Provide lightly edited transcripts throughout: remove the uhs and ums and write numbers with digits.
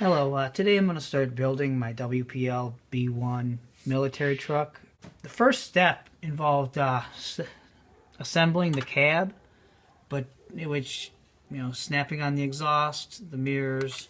Hello, today I'm going to start building my WPL B1 military truck. The first step involved assembling the cab, which, snapping on the exhaust, the mirrors,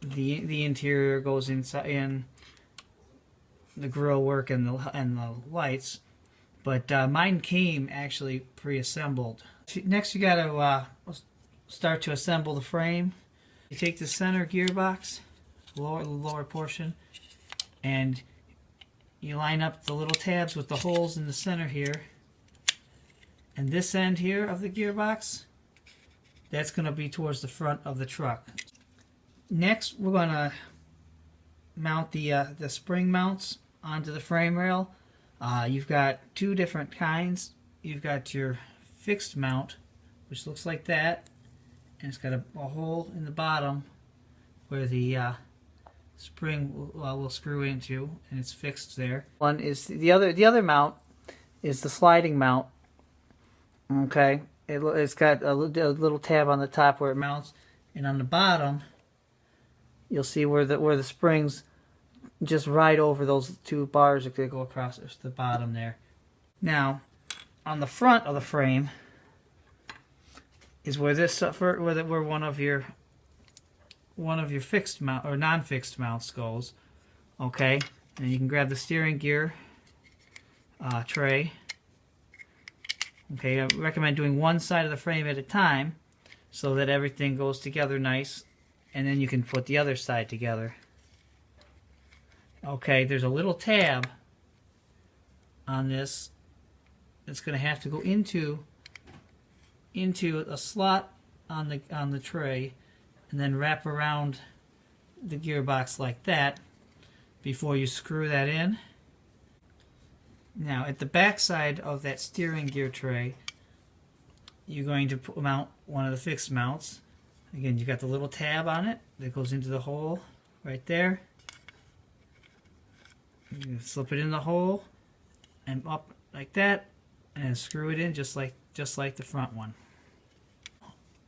the interior goes inside, the grill work and the lights. But mine came actually pre-assembled. Next, you got to start to assemble the frame. You take the center gearbox, the lower portion, and you line up the little tabs with the holes in the center here. And this end here of the gearbox, that's going to be towards the front of the truck. Next, we're going to mount the spring mounts onto the frame rail. You've got two different kinds. You've got your fixed mount, which looks like that. And it's got a hole in the bottom where the spring will screw into, and it's fixed there. One is the other mount is the sliding mount. Okay, it's got a little tab on the top where it mounts, and on the bottom you'll see where the springs just ride over those two bars that go across the bottom there. Now, on the front of the frame is where where one of your fixed mount or non-fixed mounts goes. Okay, and you can grab the steering gear tray. Okay, I recommend doing one side of the frame at a time so that everything goes together nice, and then you can put the other side together. Okay, there's a little tab on this that's going to have to go into a slot on the tray, and then wrap around the gearbox like that before you screw that in. Now, at the back side of that steering gear tray, you're going to mount one of the fixed mounts. Again, you got the little tab on it that goes into the hole right there. You can slip it in the hole and up like that, and screw it in just like the front one.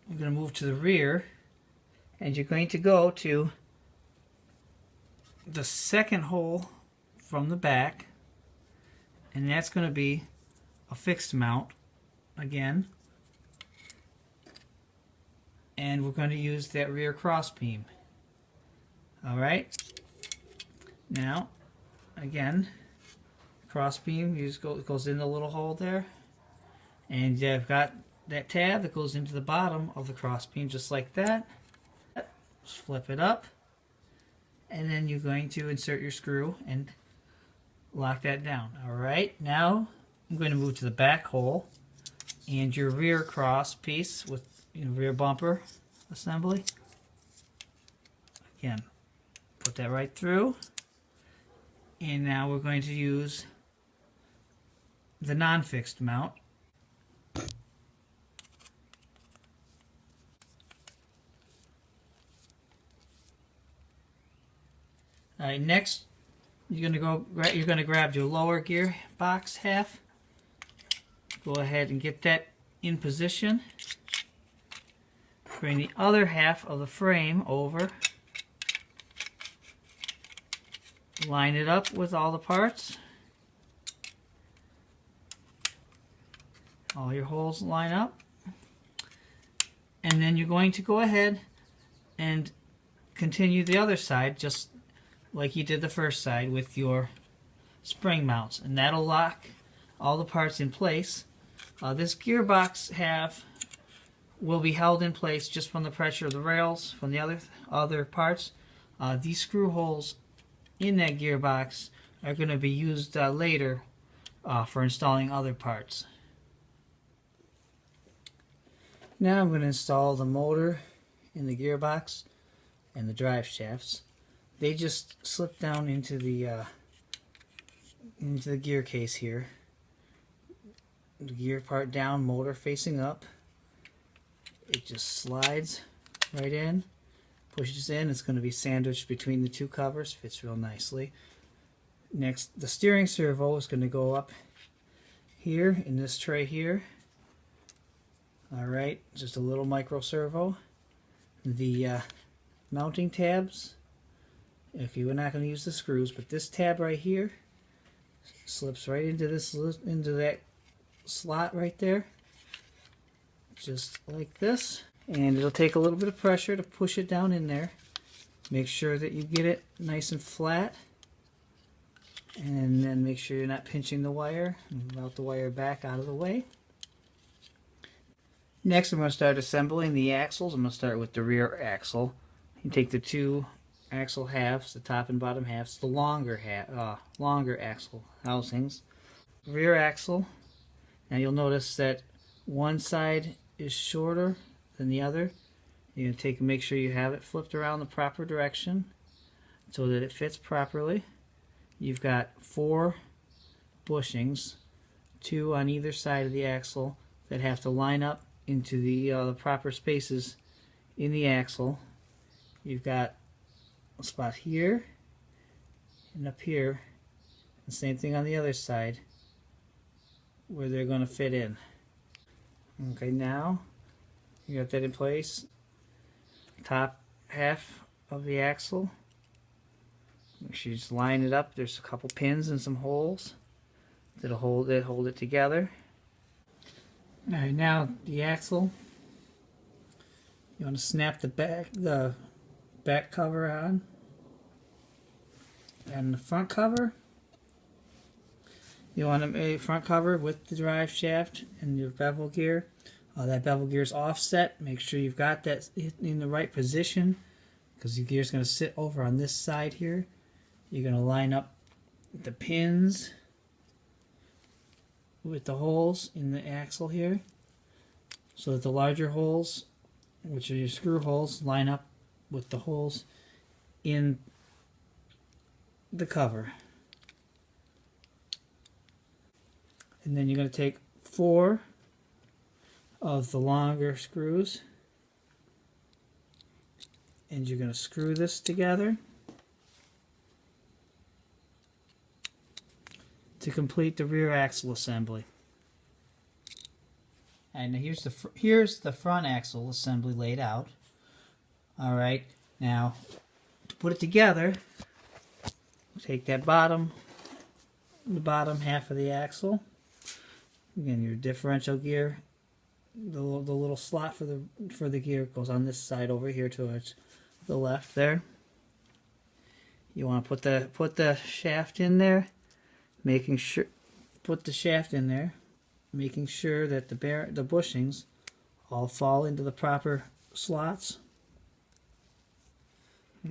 We're going to move to the rear, and you're going to go to the second hole from the back, and that's going to be a fixed mount again, and we're going to use that rear cross beam. Alright, now again, cross beam goes in the little hole there, and you've got that tab that goes into the bottom of the cross beam just like that. Just flip it up, and then you're going to insert your screw and lock that down. Alright, now I'm going to move to the back hole and your rear cross piece with rear bumper assembly. Again, put that right through, and now we're going to use the non-fixed mount. Alright, next you're going to grab your lower gear box half. Go ahead and get that in position. Bring the other half of the frame over. Line it up with all the parts. All your holes line up. And then you're going to go ahead and continue the other side just like you did the first side with your spring mounts, and that'll lock all the parts in place. This gearbox half will be held in place just from the pressure of the rails from the other parts. These screw holes in that gearbox are going to be used later for installing other parts. Now I'm going to install the motor in the gearbox and the drive shafts. They just slip down into the gear case here. The gear part down, motor facing up. It just slides right in, pushes in. It's going to be sandwiched between the two covers. Fits real nicely. Next, the steering servo is going to go up here in this tray here. Alright, just a little micro servo. The mounting tabs. If you were not going to use the screws, but this tab right here slips right into that slot right there, just like this. And it'll take a little bit of pressure to push it down in there. Make sure that you get it nice and flat, and then make sure you're not pinching the wire, and route the wire back out of the way. Next, I'm going to start assembling the axles. I'm going to start with the rear axle. You take the two axle halves, the top and bottom halves, the longer axle housings. Rear axle. Now you'll notice that one side is shorter than the other. You're going to make sure you have it flipped around the proper direction so that it fits properly. You've got 4 bushings, 2 on either side of the axle, that have to line up into the proper spaces in the axle. You've got a spot here and up here, the same thing on the other side where they're going to fit in. Okay, now you got that in place. Top half of the axle, make sure you just line it up. There's a couple pins and some holes that'll hold it together. Alright, now the axle, you want to snap the back cover on, and the front cover, you want a front cover with the drive shaft and your bevel gear. That bevel gear is offset. Make sure you've got that in the right position, because your gear is going to sit over on this side here. You're going to line up the pins with the holes in the axle here, so that the larger holes, which are your screw holes, line up with the holes in the cover. And then you're going to take 4 of the longer screws, and you're going to screw this together to complete the rear axle assembly. And here's the front axle assembly laid out. All right, now to put it together, take that the bottom half of the axle. Again, your differential gear, the little slot for the gear goes on this side over here towards the left there. You want to put the shaft in there, making sure that the bushings all fall into the proper slots.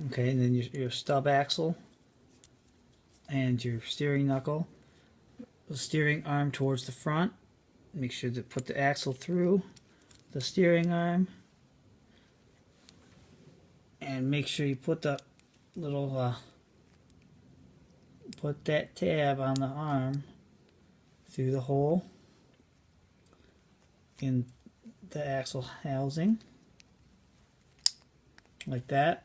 Okay, and then your stub axle and your steering knuckle, the steering arm towards the front. Make sure to put the axle through the steering arm, and make sure you put the little put that tab on the arm through the hole in the axle housing, like that.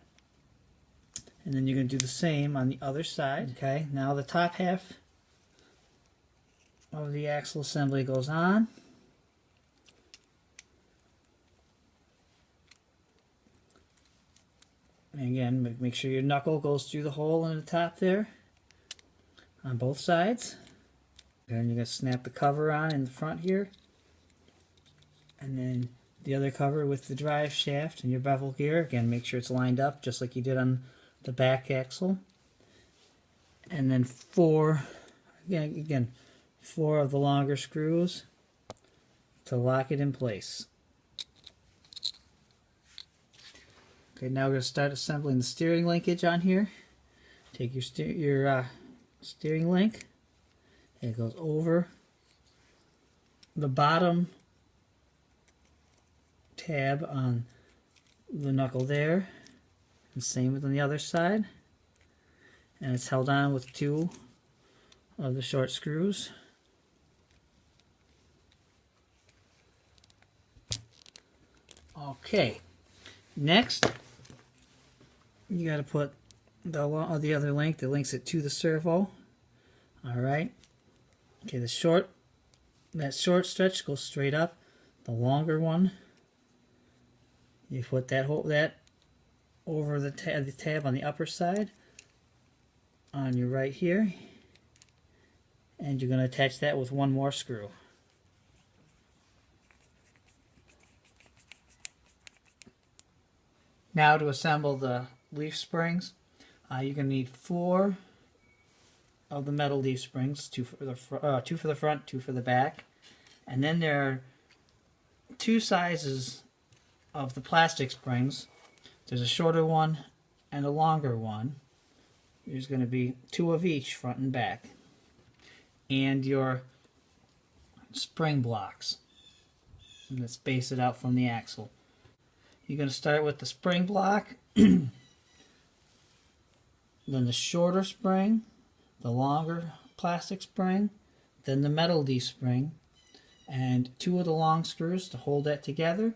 And then you're going to do the same on the other side. Okay, now the top half of the axle assembly goes on. And again, make sure your knuckle goes through the hole in the top there on both sides. Then you're going to snap the cover on in the front here, and then the other cover with the drive shaft and your bevel gear. Again, make sure it's lined up just like you did on the back axle. And then 4 of the longer screws to lock it in place. Okay, now we're going to start assembling the steering linkage on here. Take your steering link, and it goes over the bottom tab on the knuckle there, and same with on the other side, and it's held on with 2 of the short screws. Okay, next you got to put the other link that links it to the servo. All right. Okay, that short stretch goes straight up. The longer one, you put that over the tab on the upper side on your right here, and you're going to attach that with one more screw. Now to assemble the leaf springs, you're going to need 4 of the metal leaf springs, 2 for the front, 2 for the back, and then there are 2 sizes of the plastic springs. There's a shorter one and a longer one. There's going to be 2 of each, front and back, and your spring blocks. And let's base it out from the axle. You're going to start with the spring block, then the shorter spring, the longer plastic spring, then the metal leaf spring, and 2 of the long screws to hold that together.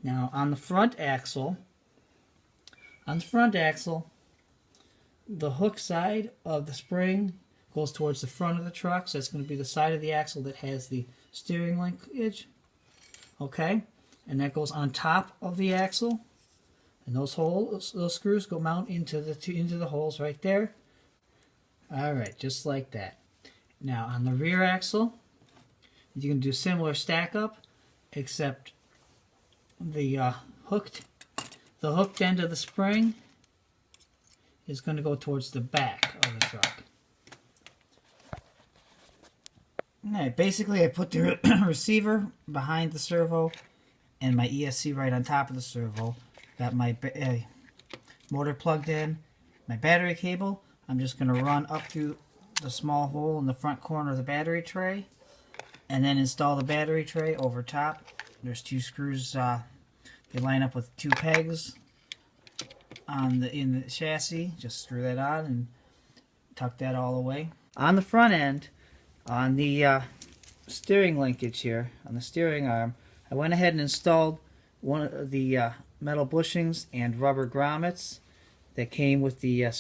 Now on the front axle, the hook side of the spring goes towards the front of the truck, so it's going to be the side of the axle that has the steering linkage. Okay, and that goes on top of the axle, and those screws go mount into the holes right there. All right, just like that. Now on the rear axle, you can do similar stack up, except the hooked end of the spring is going to go towards the back of the truck. Alright, basically I put the receiver behind the servo and my ESC right on top of the servo. Got my motor plugged in, my battery cable. I'm just going to run up through the small hole in the front corner of the battery tray, and then install the battery tray over top. There's 2 screws. They line up with 2 pegs in the chassis. Just screw that on and tuck that all away. On the front end, on the steering linkage here, on the steering arm, I went ahead and installed one of the metal bushings and rubber grommets that came with the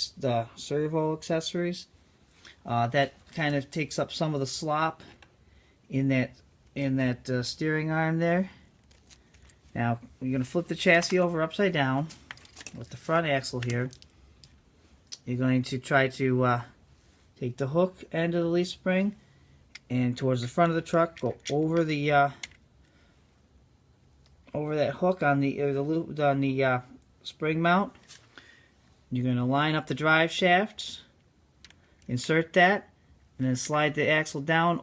servo accessories. That kind of takes up some of the slop in that steering arm there. Now you're going to flip the chassis over upside down with the front axle here. You're going to try to take the hook end of the leaf spring and towards the front of the truck, go over the over that hook on the spring mount. You're going to line up the drive shafts, insert that, and then slide the axle down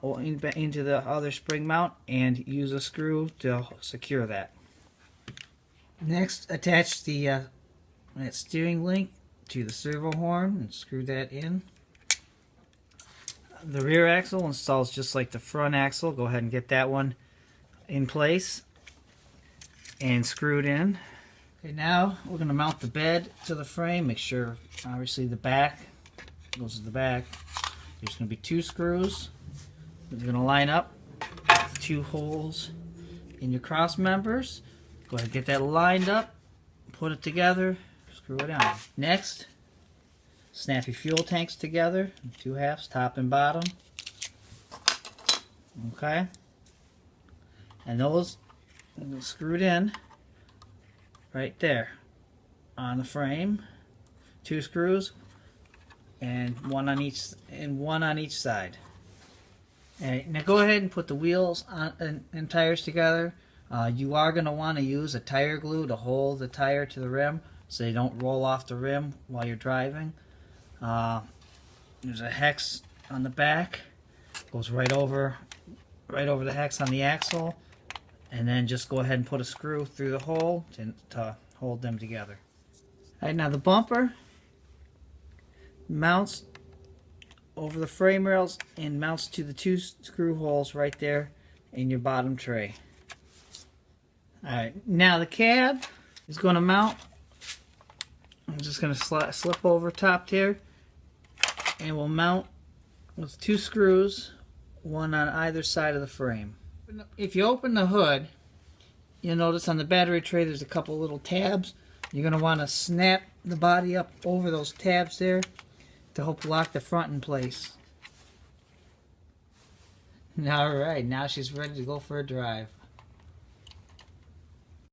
into the other spring mount and use a screw to secure that. Next, attach that steering link to the servo horn and screw that in. The rear axle installs just like the front axle. Go ahead and get that one in place and screwed in. Okay, now we're going to mount the bed to the frame. Make sure, obviously, the back goes to the back. There's going to be 2 screws. They're going to line up 2 holes in your cross members. Go ahead and get that lined up, put it together, screw it on. Next, snap your fuel tanks together, 2 halves, top and bottom. Okay, and those screwed in right there on the frame. 2 screws and one on each side. All right, now go ahead and put the wheels and tires together. You are going to want to use a tire glue to hold the tire to the rim so they don't roll off the rim while you're driving. There's a hex on the back, goes right over the hex on the axle, and then just go ahead and put a screw through the hole to hold them together. All right, now the bumper mounts over the frame rails and mounts to the 2 screw holes right there in your bottom tray. Alright, now the cab is going to mount. I'm just going to slip over top here, and we'll mount with 2 screws, one on either side of the frame. If you open the hood, you'll notice on the battery tray there's a couple little tabs. You're going to want to snap the body up over those tabs there to help lock the front in place. Alright, now she's ready to go for a drive.